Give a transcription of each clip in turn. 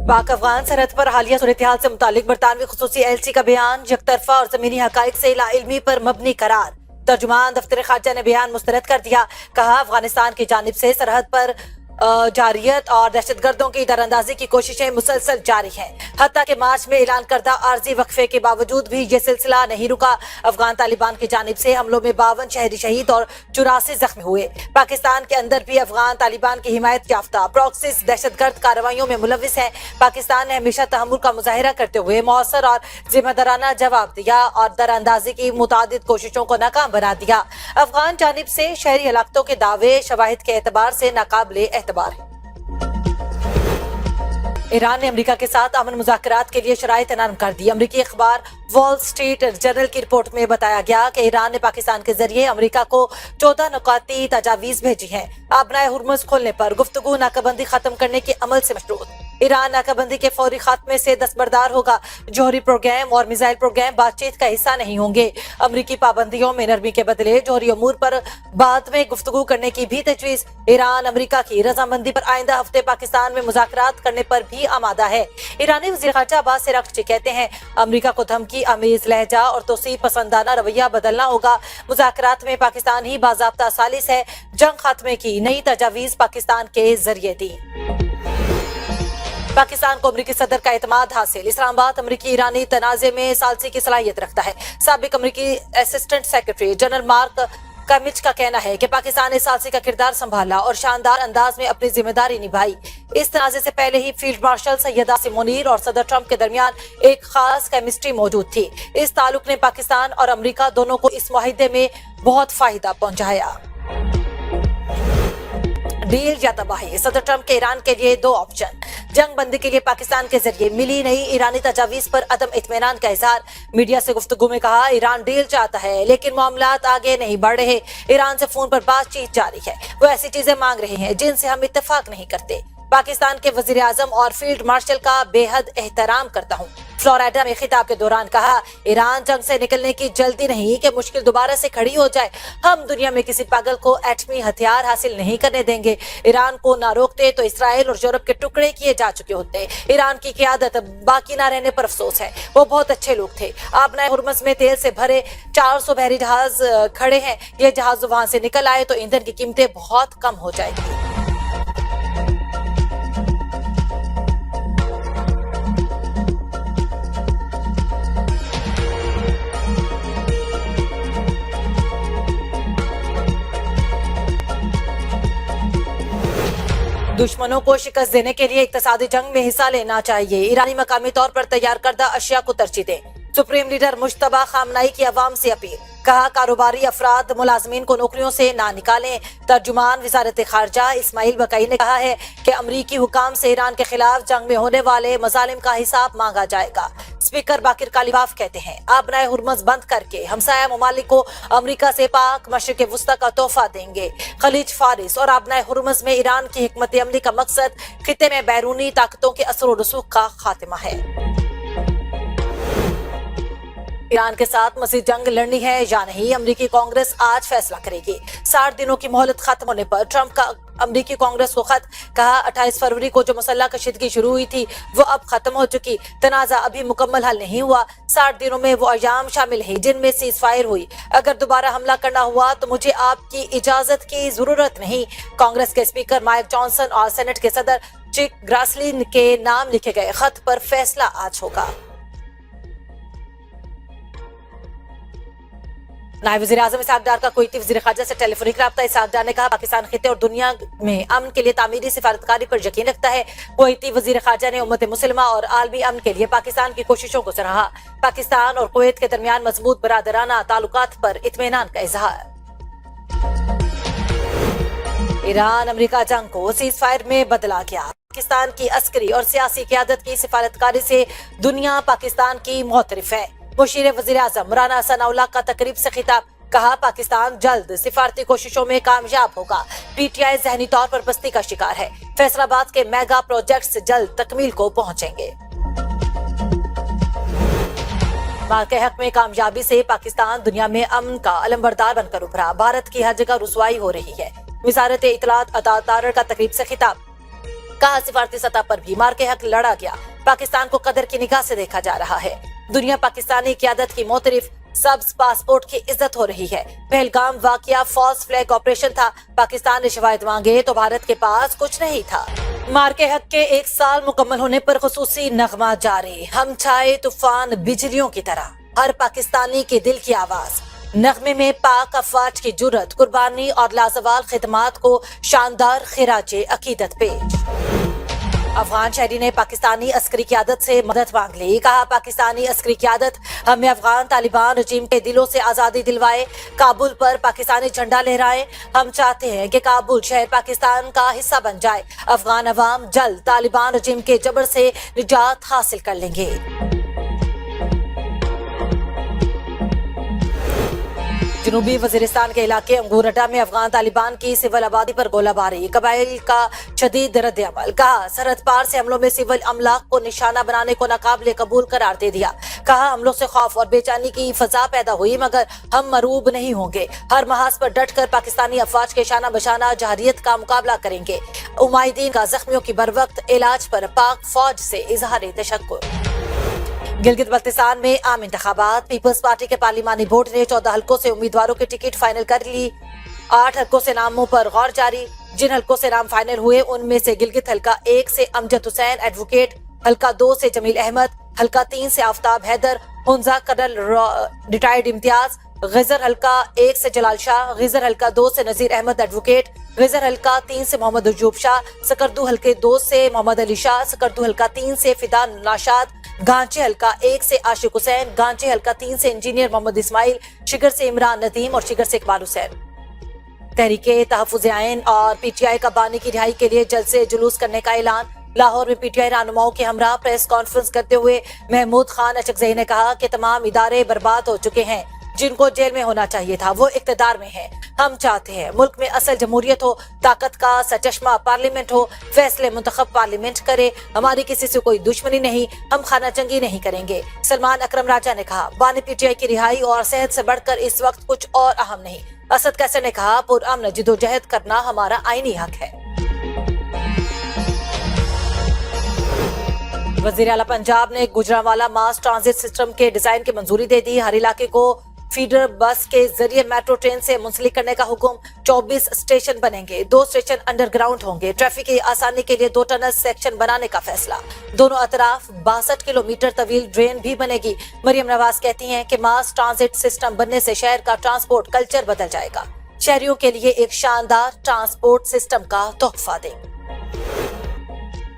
पाक अफगान सरहद पर हालिया सूरत-ए-हाल से मुतालिक बरतानवी खुसूसी एलसी का बयान यकतरफा और जमीनी हकाइक से लाइल्मी पर मबनी करार। तर्जुमान दफ्तर खारजा ने बयान मुस्तरद कर दिया। कहा, अफगानिस्तान की जानिब से सरहद पर जारियत और दहशतगर्दों की दरअंदाजी की कोशिशें मुसलसल जारी हैं। हत्ता के मार्च में ऐलान करदा आर्जी वक्फे के बावजूद भी ये सिलसिला नहीं रुका। अफगान तालिबान की जानिब से हमलों में 52 शहरी शहीद और 84 जख्मी हुए। पाकिस्तान के अंदर भी अफगान तालिबान की हिमायत याफ्ता प्रॉक्सिस दहशतगर्द कार्रवाइयों में मुलविस है। पाकिस्तान ने हमेशा तहम्मुल का मुजाहिरा करते हुए मौसर और जिम्मेदाराना जवाब दिया और दरअंदाजी की मुतादिद कोशिशों को नाकाम बना दिया। अफगान जानिब से शहरी हलाकतों के दावे शवाहिद के एतबार से नाकाबिले एतबार है। ईरान ने अमेरिका के साथ अमन मुज़ाकरात के लिए शराइत नरम कर दी। अमेरिकी अखबार वॉल स्ट्रीट जर्नल की रिपोर्ट में बताया गया कि ईरान ने पाकिस्तान के जरिए अमेरिका को 14 नुकाती तजावीज़ भेजी हैं। आबनाए हुर्मुज़ खोलने पर गुफ्तगू नाकाबंदी खत्म करने के अमल से मशरूत। ईरान नाकाबंदी के फौरी खात्मे से दस्तबरदार होगा। जौहरी प्रोग्राम और मिसाइल प्रोग्राम बातचीत का हिस्सा नहीं होंगे। अमेरिकी पाबंदियों में नरमी के बदले जौहरी अमूर पर बाद में गुफ्तगू करने की भी तजवीज़। ईरान अमेरिका की रजामंदी पर आइंदा हफ्ते पाकिस्तान में मुज़ाकरात करने पर भी आमादा है। ईरानी वज़ीर ख़ारजा अब्बास अराग़ची कहते हैं, अमेरिका को धमकी आमेज़ लहजा और तोसीब पसंदाना रवैया बदलना होगा। मुज़ाकरात में पाकिस्तान ही बाज़ाब्ता सालिस है। जंग खात्मे की नई तजावीज़ पाकिस्तान के जरिए दी। पाकिस्तान को अमरीकी सदर का एतमाद हासिल। इस्लामाबाद अमरीकी ईरानी तनाज़े में सालसी की सलाहियत रखता है। साबिक अमरीकी असिस्टेंट सेक्रेटरी जनरल मार्क कमिच का कहना है कि पाकिस्तान ने सालसी का किरदार संभाला और शानदार अंदाज में अपनी जिम्मेदारी निभाई। इस तनाज़े से पहले ही फील्ड मार्शल सैयद आसिम मुनीर और सदर ट्रंप के दरमियान एक खास केमिस्ट्री मौजूद थी। इस ताल्लुक ने पाकिस्तान और अमरीका दोनों को इस मुआहिदे में बहुत फायदा पहुंचाया। डील या तबाही, सदर ट्रंप के ईरान के लिए दो ऑप्शन। जंग बंदी के लिए पाकिस्तान के जरिए मिली नई ईरानी तजावीज़ पर अदम इत्मीनान का इजहार। मीडिया से गुफ्तगू में कहा, ईरान डील चाहता है लेकिन मामलात आगे नहीं बढ़ रहे। ईरान से फोन पर बातचीत जारी है। वो ऐसी चीजें मांग रहे हैं जिनसे हम इत्तेफाक नहीं करते। पाकिस्तान के वजीर आजम और फील्ड मार्शल का बेहद एहतराम करता हूँ। फ्लोरिडा में खिताब के दौरान कहा, ईरान जंग से निकलने की जल्दी नहीं कि मुश्किल दोबारा से खड़ी हो जाए। हम दुनिया में किसी पागल को एटमी हथियार हासिल नहीं करने देंगे। ईरान को ना रोकते तो इसराइल और यूरोप के टुकड़े किए जा चुके होते। ईरान की क़ियादत बाकी ना रहने पर अफसोस है। वो बहुत अच्छे लोग थे। आबनाए हुर्मुज़ में तेल से भरे 400 बहरी जहाज खड़े हैं। ये जहाज वहां से निकल आए तो ईंधन की कीमतें बहुत कम हो जाएगी। दुश्मनों को शिकस्त देने के लिए इक्तिसादी जंग में हिस्सा लेना चाहिए। ईरानी मकामी तौर पर तैयार करदा अशिया को तरजीह दें। सुप्रीम लीडर मुश्तबा खामनाई की अवाम से अपील। कहा, कारोबारी अफराद मुलाजमीन को नौकरियों से ना निकालें। तर्जुमान वजारत खारजा इस्माइल बकई ने कहा है कि अमरीकी हुकाम से ईरान के खिलाफ जंग में होने वाले मजालिम का हिसाब मांगा जाएगा। स्पीकर बाकिर कालीबाफ कहते हैं, आबनाए हुर्मुज़ बंद करके हमसाया ममालिक को अमरीका से पाक मशरिक़ वुस्ता का तोहफा देंगे। खलीज फारिस और आबनाए हुर्मुज़ में ईरान की हिकमत अमली का मकसद खिते में बैरूनी ताकतों के असर और रसूख का खात्मा है। ईरान के साथ मज़ीद जंग लड़नी है या नहीं, अमरीकी कांग्रेस आज फैसला करेगी। 60 दिनों की मोहलत खत्म होने पर ट्रंप का अमरीकी कांग्रेस को खत। कहा, 28 फरवरी को जो मुसल्लह कशीदगी शुरू हुई थी वो अब खत्म हो चुकी। तनाज़ा अभी मुकम्मल हल नहीं हुआ। 60 दिनों में वो अयाम शामिल है जिनमें सीज फायर हुई। अगर दोबारा हमला करना हुआ तो मुझे आपकी इजाजत की जरूरत नहीं। कांग्रेस के स्पीकर माइक जॉनसन और सेनेट के सदर चिक ग्रासलिन के नाम लिखे गए खत पर फैसला आज होगा। नायब वज़ीर आज़म इसहाक डार का कुवैती वज़ीर ख़ारजा से टेलीफोनिक राब्ता। इसहाक डार ने कहा, पाकिस्तान खिते और दुनिया में अमन के लिए तामीरी सिफारतकारी पर यकीन रखता है। कुवैती वज़ीर ख़ारजा ने उम्मत मुस्लिमा और आलमी अमन के लिए पाकिस्तान की कोशिशों को सराहा। पाकिस्तान और कुवैत के दरमियान मजबूत बरादराना ताल्लुकात पर इत्मीनान का इजहार। ईरान अमेरिका जंग को सीज फायर में बदला गया। पाकिस्तान की अस्करी और सियासी क़यादत की सिफारतकारी से दुनिया पाकिस्तान की मोतरफ है। मुशीर वज़ीर आज़म राना सनाउल्लाह का तकरीब से खिताब। कहा, पाकिस्तान जल्द सिफारती कोशिशों में कामयाब होगा। पीटीआई ज़हनी तौर पर बस्ती का शिकार है। फैसलाबाद के मेगा प्रोजेक्ट्स जल्द तकमील को पहुंचेंगे। के हक में कामयाबी से पाकिस्तान दुनिया में अमन का अलमबरदार बनकर उभरा। भारत की हर जगह रुसवाई हो रही है। वज़ारत इत्तलात अता तारर का तकरीब से खिताब। कहा सिफारती सतह पर भी मार के हक लड़ा गया, पाकिस्तान को कदर की निगाह से देखा जा रहा है। दुनिया पाकिस्तानी क़यादत की मोतरिफ, सब्ज पासपोर्ट की इज्जत हो रही है। पहलगाम वाकया फॉल्स फ्लैग ऑपरेशन था, पाकिस्तान ने शवाहिद मांगे तो भारत के पास कुछ नहीं था। मार के हक के 1 साल मुकम्मल होने पर खुसूसी नगमा जारी, हम छाए तूफान बिजलियों की तरह, हर पाकिस्तानी के दिल की आवाज। नगमे में पाक अफवाज की जुर्रत, कुर्बानी और लाजवाल खिदमात को शानदार खिराजे अकीदत पेश। अफगान शहरी ने पाकिस्तानी अस्करी क़यादत से मदद मांग ली, कहा पाकिस्तानी अस्करी क़यादत हमें अफगान तालिबान रजीम के दिलों से आज़ादी दिलवाए, काबुल पर पाकिस्तानी झंडा लहराए। हम चाहते हैं कि काबुल शहर पाकिस्तान का हिस्सा बन जाए। अफगान अवाम जल्द तालिबान रजीम के जबर से निजात हासिल कर लेंगे। जनूबी वजीरिस्तान के इलाके अंगूरटा में अफगान तालिबान की सिविल आबादी पर गोलाबारी, कबाइल का शदीद रद्द अमल। कहा सरहद पार से हमलों में सिविल अमलाक को निशाना बनाने को नाकाबिले कबूल करार दे दिया। कहा हमलों से खौफ और बेचैनी की फजा पैदा हुई मगर हम मरूब नहीं होंगे, हर महाज पर डट कर पाकिस्तानी अफवाज के शाना बशाना जहरियत का मुकाबला करेंगे। उमाइदीन का जख्मियों की बर वक्त इलाज पर पाक फौज से इजहार तशक्कुर। गिलगित बल्तिस्तान में आम इंतखाबात, पीपल्स पार्टी के पार्लिमानी बोर्ड ने 14 हल्कों से उम्मीदवारों की टिकट फाइनल कर ली। 8 हल्कों से नामों पर गौर जारी, जिन हल्कों से नाम फाइनल हुए उनमें से गिलगित हल्का 1 से अमजद हुसैन एडवोकेट, हल्का 2 से जमील अहमद, हल्का 3 से आफ्ताब हैदर, हुंजा कर्नल रिटायर्ड इम्तियाज, गिजर हल्का 1 से जलाल शाह, गिजर हल्का 2 से नजीर अहमद एडवोकेट, गिजर हल्का 3 से मोहम्मद अजूब शाह, सकरदू हल्के 2 से मोहम्मद अली शाह, सकरदू हल्का 3 से फिदा नाशाद, गांची हल्का 1 से आशिक हुसैन, गांची हल्का 3 से इंजीनियर मोहम्मद इस्माइल, शिगर से इमरान नदीम और शिगर से इकबाल हुसैन। तहरीके तहफ़्फ़ुज़ आइन और पीटीआई का बानी की रिहाई के लिए जल्द से जुलूस करने का ऐलान। लाहौर में पीटीआई रहनुमाओं के हमरा प्रेस कॉन्फ्रेंस करते हुए महमूद खान अचकज़ई ने कहा कि तमाम इदारे बर्बाद हो चुके हैं, जिनको जेल में होना चाहिए था वो इक़्तिदार में है। हम चाहते हैं मुल्क में असल जमहूरियत हो, ताकत का सचश्मा पार्लियामेंट हो, फैसले मुंतखब पार्लियामेंट करे, हमारी किसी से कोई दुश्मनी नहीं, हम खाना जंगी नहीं करेंगे। सलमान अकरम राजा ने कहा बानी पीटीआई की रिहाई और सेहत से बढ़कर इस वक्त कुछ और अहम नहीं। असद कैसर ने कहा पुरअमन जिदोजहद करना हमारा आईनी हक है। वज़ीर आला पंजाब ने गुजरांवाला मास ट्रांजिट सिस्टम के डिजाइन की मंजूरी दे दी। हर इलाके को फीडर बस के जरिए मेट्रो ट्रेन से मुंसलिक करने का हुक्म। 24 स्टेशन बनेंगे, 2 स्टेशन अंडरग्राउंड होंगे। ट्रैफिक की आसानी के लिए 2 टनल सेक्शन बनाने का फैसला। दोनों अतराफ 62 किलोमीटर तवील ड्रेन भी बनेगी। मरियम नवाज कहती हैं कि मास ट्रांजिट सिस्टम बनने से शहर का ट्रांसपोर्ट कल्चर बदल जाएगा, शहरियों के लिए एक शानदार ट्रांसपोर्ट सिस्टम का तोहफा देंगे।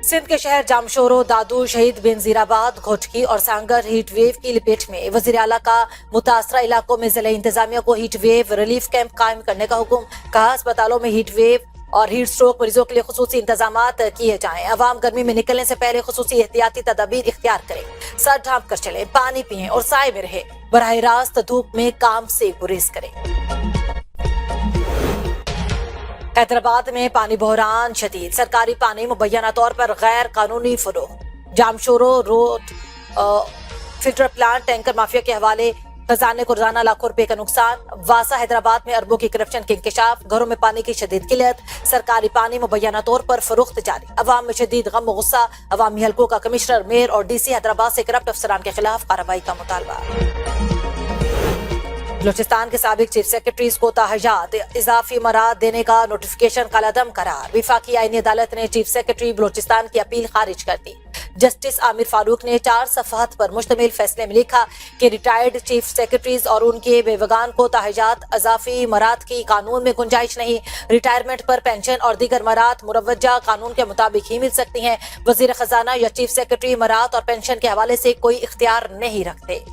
सिंध के शहर जामशोरो, दादू, शहीद बेनजीराबाद, घोटकी और सांगर हीट वेव की लपेट में। वज़ीर आला का मुतासरा इलाकों में जिला इंतजामिया को हीट वेव रिलीफ कैंप कायम करने का हुक्म। कहा अस्पतालों में हीट वेव और हीट स्ट्रोक मरीजों के लिए खुसूसी इंतजामात किए जाएं। अवाम गर्मी में निकलने से पहले खुसूसी एहतियाती तदाबीर इख्तियार करें, सर ढांप कर चलें, पानी पिएं और साए में रहे, बराह रास्त धूप में काम से गुरेज करें। हैदराबाद में पानी बहरान शदीद, सरकारी पानी मुबैना तौर पर गैर कानूनी फरोख्त। Jamshoro road filter plant tanker mafia के हवाले, खजाने को रोजाना लाखों रुपए का नुकसान। वासा हैदराबाद में अरबों की करप्शन के इंकशाफ, घरों में पानी की शदीद किल्लत, सरकारी पानी मुबैना तौर पर फरोख्त जारी। अवाम में शदीद गम व गुस्सा, अवामी हल्कों का कमिश्नर, मेयर और डीसी हैदराबाद से करप्ट अफसरान के खिलाफ कार्रवाई का मुतालबा। बलोचिस्तान के साबिक चीफ सेक्रेटरीज को ताहजात इजाफी मराद देने का नोटिफिकेशन कलअदम करार। विफाकी आईनी अदालत ने चीफ सेक्रेटरी बलोचिस्तान की अपील खारिज कर दी। जस्टिस आमिर फारूक ने 4 सफ़हात पर मुश्तमिल फैसले में लिखा कि रिटायर्ड चीफ सेक्रेटरीज और उनके बेवगान को ताहजात इजाफी मराद की कानून में गुंजाइश नहीं। रिटायरमेंट पर पेंशन और दीगर मराद मुरवजा कानून के मुताबिक ही मिल सकती हैं। वजीर खजाना या चीफ सेक्रेटरी मराद और पेंशन के हवाले से कोई इख्तियार नहीं रखते।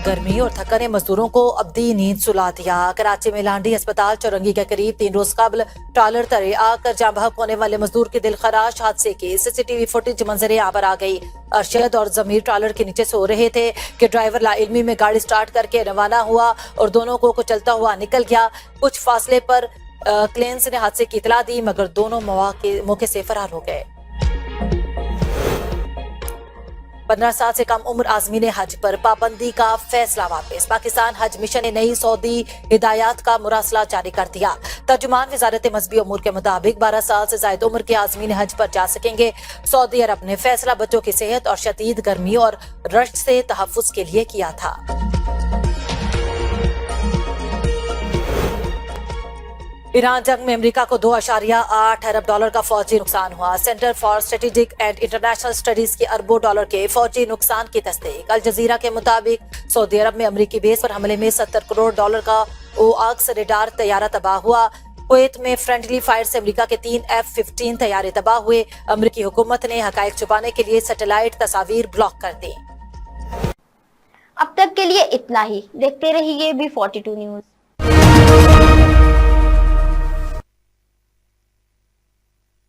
गर्मी और थकन ने मजदूरों को अब्दी नींद सुला दिया। कराची में लांडी अस्पताल चौरंगी के करीब 3 रोज कबल ट्रॉलर तले आकर जाँ बहक होने वाले मजदूर के दिलखराश हादसे की सीसीटीवी फुटेज मंजरे आवर आ गई। अरशद और जमीर ट्रॉलर के नीचे सो रहे थे कि ड्राइवर लाइल्मी में गाड़ी स्टार्ट करके रवाना हुआ और दोनों को कुचलता हुआ निकल गया। कुछ फासले पर क्लेंस ने हादसे की इतला दी मगर दोनों मौके से फरार हो गए। 15 साल से कम उम्र आज़मीन हज पर पाबंदी का फैसला वापस। पाकिस्तान हज मिशन ने नई सऊदी हिदायत का मुरासला जारी कर दिया। तर्जुमान वजारत मजहबी उमूर के मुताबिक 12 साल से ज्यादा उम्र के आज़मीन हज पर जा सकेंगे। सऊदी अरब ने फैसला बच्चों की सेहत और शदीद गर्मी और रश्क से तहफ्फुज के लिए किया था। ईरान जंग में अमेरिका को $2.8 अरब का फौजी नुकसान हुआ। Centre for strategic and international studies के अरबों डॉलर के फौजी नुकसान की तस्दीक। अल जजीरा के मुताबिक सऊदी अरब में अमेरिकी बेस पर हमले में $70 करोड़ का ओआक्स रेडार तैयारा तबाह हुआ। कुवैत में फ्रेंडली फायर से अमेरिका के 3 F-15 तैयारे तबाह हुए। अमेरिकी हुकूमत ने हकायक छुपाने के लिए सैटेलाइट तस्वीर ब्लॉक कर दी। अब तक के लिए इतना ही। देखते रहिए B42 न्यूज।